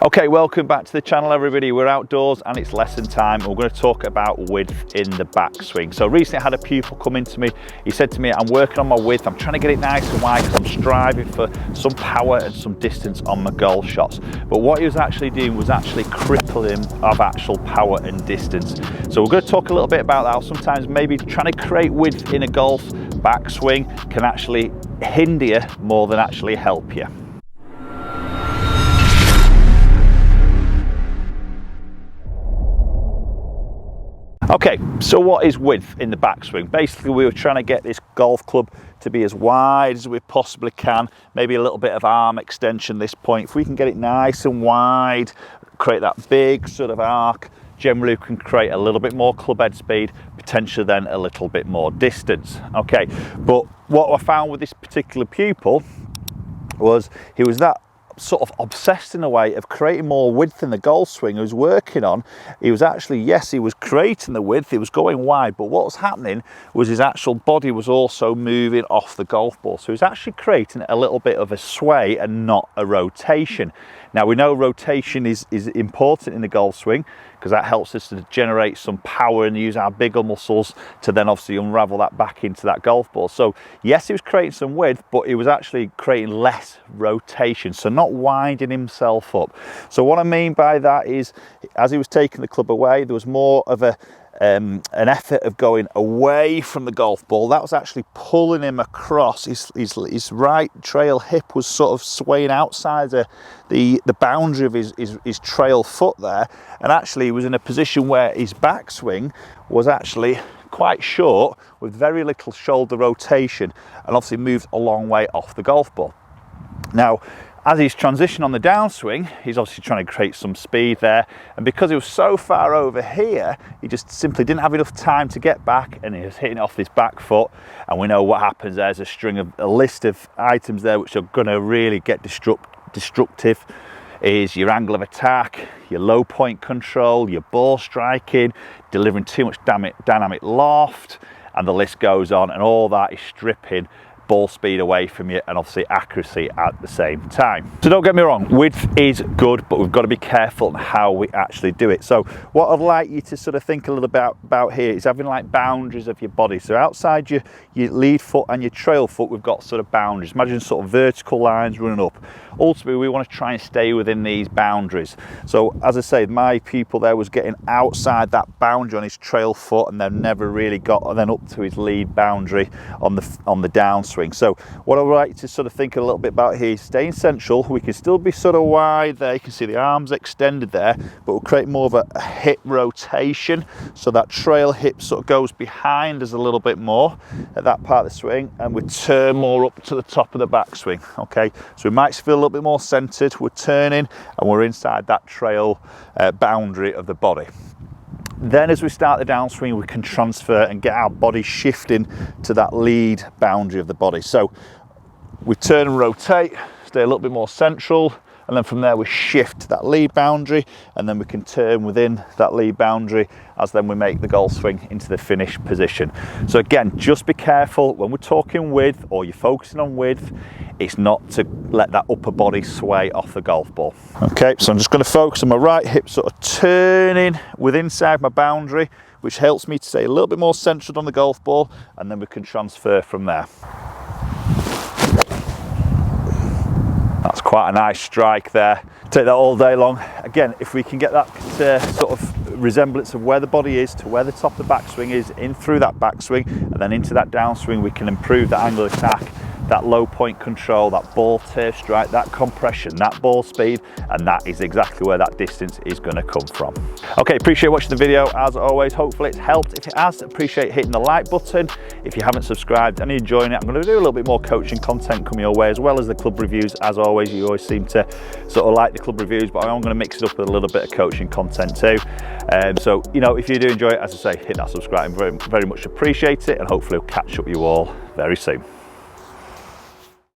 Okay, welcome back to the channel everybody. We're outdoors and it's lesson time. We're going to talk about width in the backswing. So recently I had a pupil come into me. He said to me, I'm working on my width. I'm trying to get it nice and wide because I'm striving for some power and some distance on my golf shots. But what he was actually doing was actually crippling him of actual power and distance. So we're going to talk a little bit about that. Sometimes maybe trying to create width in a golf backswing can actually hinder you more than actually help you. Okay, so what is width in the backswing? Basically, we were trying to get this golf club to be as wide as we possibly can, maybe a little bit of arm extension at this point. If we can get it nice and wide, create that big sort of arc, generally we can create a little bit more club head speed, potentially then a little bit more distance. Okay, but what I found with this particular pupil was he was that sort of obsessed in a way of creating more width in the golf swing he was working on. He was actually, yes, he was creating the width, he was going wide, but what was happening was his actual body was also moving off the golf ball. So he was actually creating a little bit of a sway and not a rotation. Now we know rotation is important in the golf swing because that helps us to generate some power and use our bigger muscles to then obviously unravel that back into that golf ball. So yes, he was creating some width, but he was actually creating less rotation, so not winding himself up. So what I mean by that is, as he was taking the club away, there was more of an effort of going away from the golf ball. That was actually pulling him across. His right trail hip was sort of swaying outside the boundary of his trail foot there, and actually he was in a position where his backswing was actually quite short with very little shoulder rotation, and obviously moved a long way off the golf ball. Now, as he's transitioned on the downswing, he's obviously trying to create some speed there, and because he was so far over here, he just simply didn't have enough time to get back, and he was hitting it off his back foot. And we know what happens. There's a list of items there which are going to really get destructive. Is your angle of attack, your low point control, your ball striking, delivering too much dynamic loft, and the list goes on, and all that is stripping ball speed away from you and obviously accuracy at the same time. So don't get me wrong, width is good, but we've got to be careful on how we actually do it. So what I'd like you to sort of think a little about here is having like boundaries of your body. So outside your lead foot and your trail foot, we've got sort of boundaries. Imagine sort of vertical lines running up. Ultimately, we want to try and stay within these boundaries. So as I say, my pupil there was getting outside that boundary on his trail foot, and then never really got then up to his lead boundary on the downswing. So what I would like to sort of think a little bit about here is staying central. We can still be sort of wide there. You can see the arms extended there, but we'll create more of a hip rotation. So that trail hip sort of goes behind us a little bit more at that part of the swing, and we turn more up to the top of the backswing. Okay, so we might feel a little bit more centered. We're turning and we're inside that trail boundary of the body. Then as we start the downswing, we can transfer and get our body shifting to that lead boundary of the body. So we turn and rotate, stay a little bit more central, and then from there we shift to that lead boundary, and then we can turn within that lead boundary as then we make the golf swing into the finish position. So again, just be careful when we're talking width or you're focusing on width, it's not to let that upper body sway off the golf ball. Okay, so I'm just going to focus on my right hip sort of turning with inside my boundary, which helps me to stay a little bit more centered on the golf ball, and then we can transfer from there. That's quite a nice strike there. Take that all day long. Again, if we can get that sort of resemblance of where the body is to where the top of the backswing is, in through that backswing and then into that downswing, we can improve that angle of attack, that low point control, that ball turf strike, that compression, that ball speed, and that is exactly where that distance is going to come from. Okay, appreciate watching the video as always. Hopefully it's helped. If it has, appreciate hitting the like button. If you haven't subscribed and you're enjoying it, I'm going to do a little bit more coaching content coming your way, as well as the club reviews. As always, you always seem to sort of like the club reviews, but I'm going to mix it up with a little bit of coaching content too. So, you know, if you do enjoy it, as I say, hit that subscribe. Very, very much appreciate it, and hopefully I'll catch up with you all very soon.